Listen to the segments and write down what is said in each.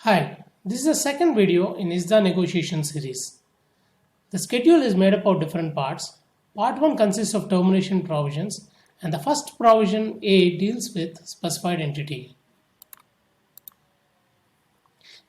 Hi, this is the second video in ISDA negotiation series. The schedule is made up of different parts. Part 1 consists of termination provisions, and the first provision A deals with specified entity.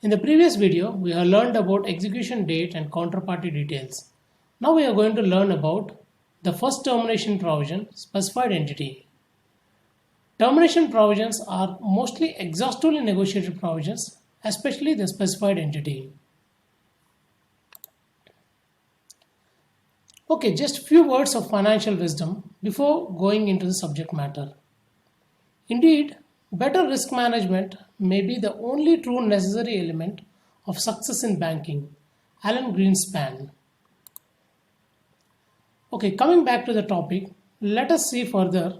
In the previous video, we have learned about execution date and counterparty details. Now we are going to learn about the first termination provision, specified entity. Termination provisions are mostly exhaustively negotiated provisions, especially the specified entity. Okay, just few words of financial wisdom before going into the subject matter. Indeed, better risk management may be the only true necessary element of success in banking. Alan Greenspan. Okay, coming back to the topic, let us see further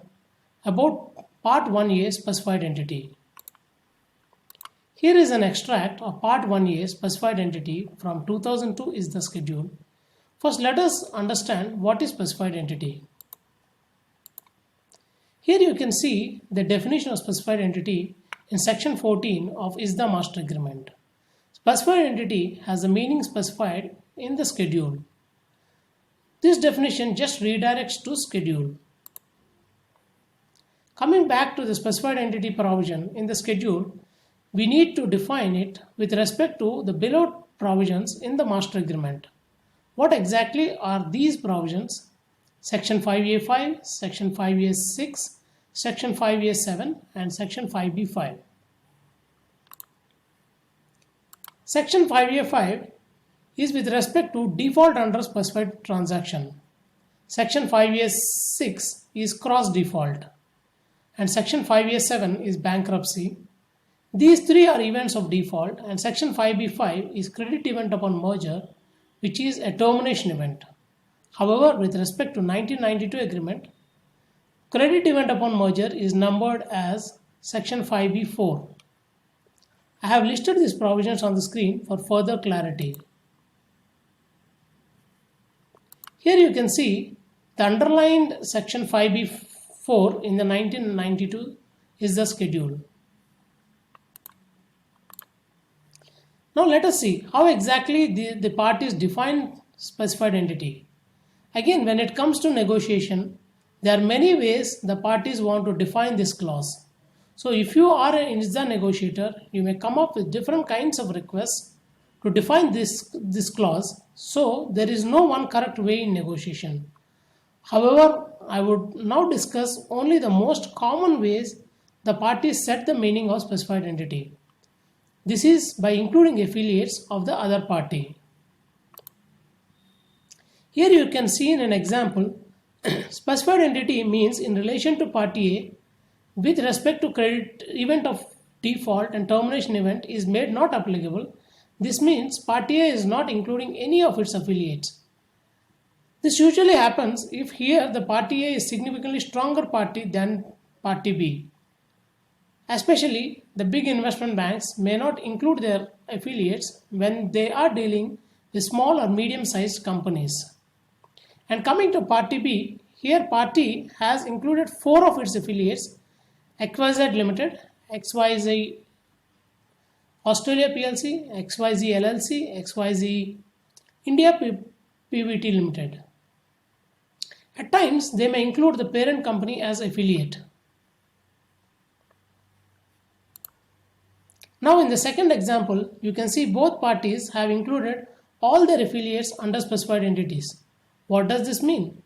about Part 1A specified entity. Here is an extract of Part 1A specified entity from 2002 is the schedule. First, let us understand what is specified entity. Here you can see the definition of specified entity in section 14 of ISDA Master Agreement. Specified entity has the meaning specified in the schedule. This definition just redirects to schedule. Coming back to the specified entity provision in the schedule, we need to define it with respect to the below provisions in the master agreement. What exactly are these provisions? Section 5A5, Section 5A6, Section 5A7 and Section 5B5. Section 5A5 is with respect to default under specified transaction. Section 5A6 is cross default and Section 5A7 is bankruptcy. These three are events of default and Section 5B5 is credit event upon merger, which is a termination event. However, with respect to 1992 agreement, credit event upon merger is numbered as Section 5B4. I have listed these provisions on the screen for further clarity. Here you can see the underlined Section 5B4 in the 1992 is the schedule. Now let us see how exactly the parties define specified entity. Again, when it comes to negotiation, there are many ways the parties want to define this clause. So if you are an ISDA negotiator, you may come up with different kinds of requests to define this clause. So there is no one correct way in negotiation. However, I would now discuss only the most common ways the parties set the meaning of specified entity. This is by including affiliates of the other party. Here you can see in an example, specified entity means in relation to party A with respect to credit event of default and termination event is made not applicable. This means party A is not including any of its affiliates. This usually happens if here the party A is significantly stronger party than party B. Especially the big investment banks may not include their affiliates when they are dealing with small or medium-sized companies. And coming to party B, here party has included 4 of its affiliates: XYZ Limited, XYZ Australia PLC, XYZ LLC, XYZ India PVT Limited. At times, they may include the parent company as affiliate. Now in the second example, you can see both parties have included all their affiliates under specified entities. What does this mean?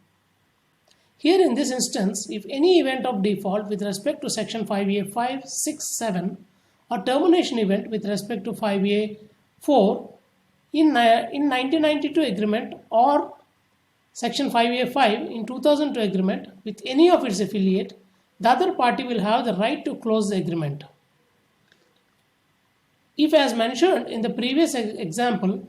Here in this instance, if any event of default with respect to Section 5A5, 6, 7 or termination event with respect to 5A4 in 1992 agreement or Section 5A5 in 2002 agreement with any of its affiliate, the other party will have the right to close the agreement. If, as mentioned in the previous example,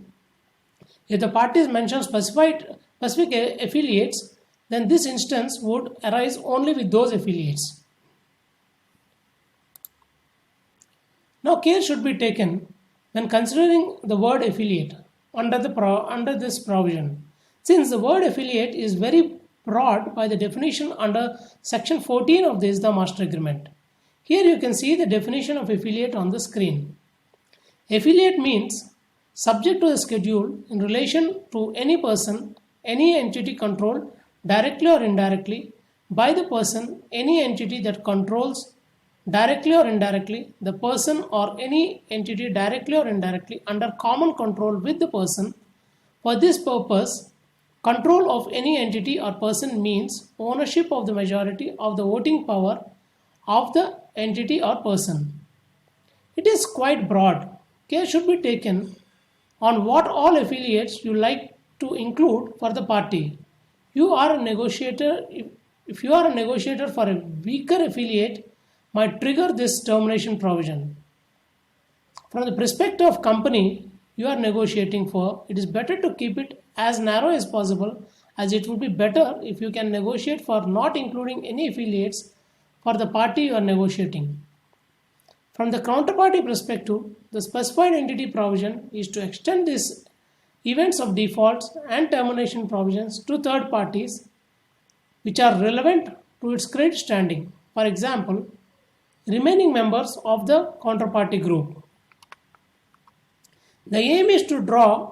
if the parties mention specific affiliates, then this instance would arise only with those affiliates. Now care should be taken when considering the word affiliate under this provision, since the word affiliate is very broad by the definition under section 14 of the ISDA Master Agreement. Here you can see the definition of affiliate on the screen. Affiliate means subject to the schedule in relation to any person, any entity controlled directly or indirectly by the person, any entity that controls directly or indirectly the person or any entity directly or indirectly under common control with the person. For this purpose, control of any entity or person means ownership of the majority of the voting power of the entity or person. It is quite broad. Care should be taken on what all affiliates you like to include for the party. You are a negotiator. If you are a negotiator for a weaker affiliate, might trigger this termination provision. From the perspective of company you are negotiating for, it is better to keep it as narrow as possible, as it would be better if you can negotiate for not including any affiliates for the party you are negotiating. From the counterparty perspective, the specified entity provision is to extend these events of defaults and termination provisions to third parties which are relevant to its credit standing. For example, remaining members of the counterparty group. The aim is to draw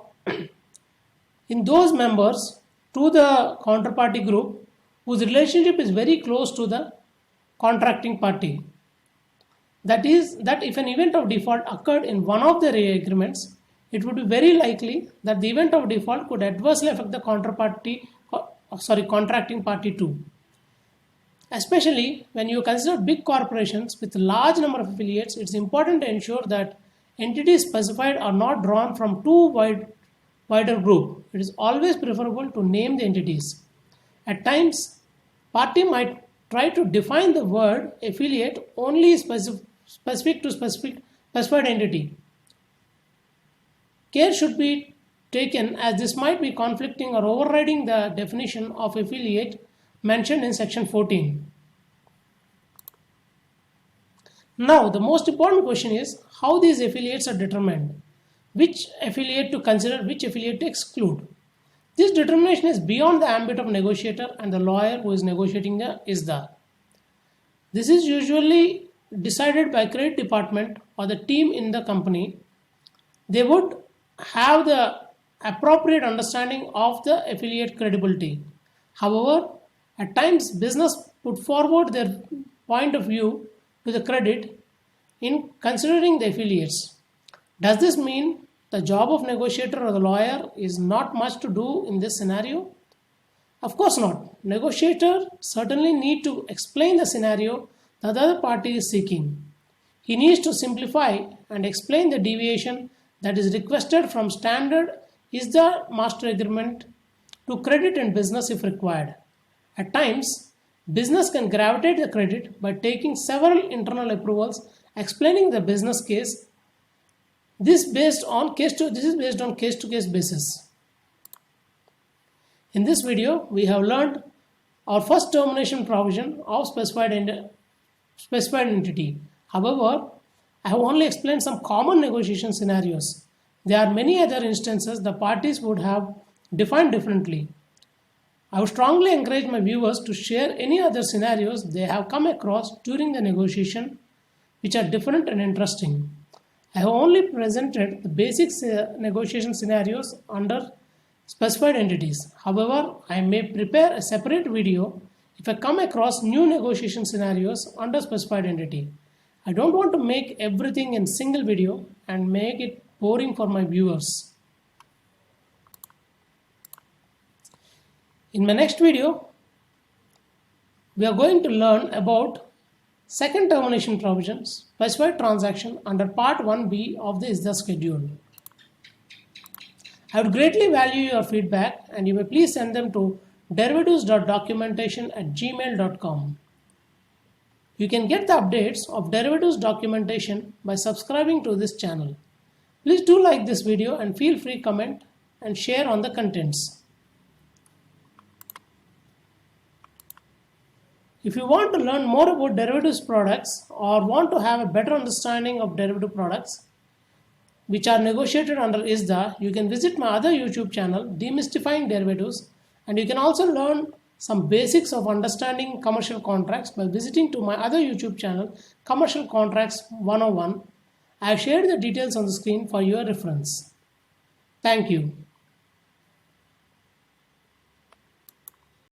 in those members to the counterparty group whose relationship is very close to the contracting party. That is, that if an event of default occurred in one of the agreements, it would be very likely that the event of default could adversely affect the contracting party too. Especially when you consider big corporations with a large number of affiliates, it's important to ensure that entities specified are not drawn from wider group. It is always preferable to name the entities. At times, party might try to define the word affiliate only specific to specified entity. Care should be taken as this might be conflicting or overriding the definition of affiliate mentioned in section 14. Now, the most important question is how these affiliates are determined, which affiliate to consider, which affiliate to exclude. This determination is beyond the ambit of negotiator and the lawyer who is negotiating the ISDA. This is usually decided by credit department or the team in the company. They would have the appropriate understanding of the affiliate credibility. However, at times business put forward their point of view to the credit in considering the affiliates. Does this mean the job of negotiator or the lawyer is not much to do in this scenario? Of course not. Negotiator certainly need to explain the scenario the other party is seeking. He needs to simplify and explain the deviation that is requested from standard ISDA master agreement to credit and business if required. At times, business can gravitate the credit by taking several internal approvals explaining the business case. This is based on case-to-case basis. In this video, we have learned our first termination provision of specified entity. However, I have only explained some common negotiation scenarios. There are many other instances the parties would have defined differently. I would strongly encourage my viewers to share any other scenarios they have come across during the negotiation which are different and interesting. I have only presented the basic negotiation scenarios under specified entities. However, I may prepare a separate video if I come across new negotiation scenarios under specified entity. I don't want to make everything in single video and make it boring for my viewers. In my next video, we are going to learn about second termination provisions, specified transaction under part 1b of the ISDA schedule. I would greatly value your feedback and you may please send them to derivatives.documentation@gmail.com. You can get the updates of derivatives documentation by subscribing to this channel. Please do like this video and feel free to comment and share on the contents. If you want to learn more about derivatives products or want to have a better understanding of derivative products which are negotiated under ISDA, you can visit my other YouTube channel, Demystifying Derivatives, and you can also learn some basics of understanding commercial contracts by visiting to my other YouTube channel, Commercial Contracts 101, I have shared the details on the screen for your reference. Thank you.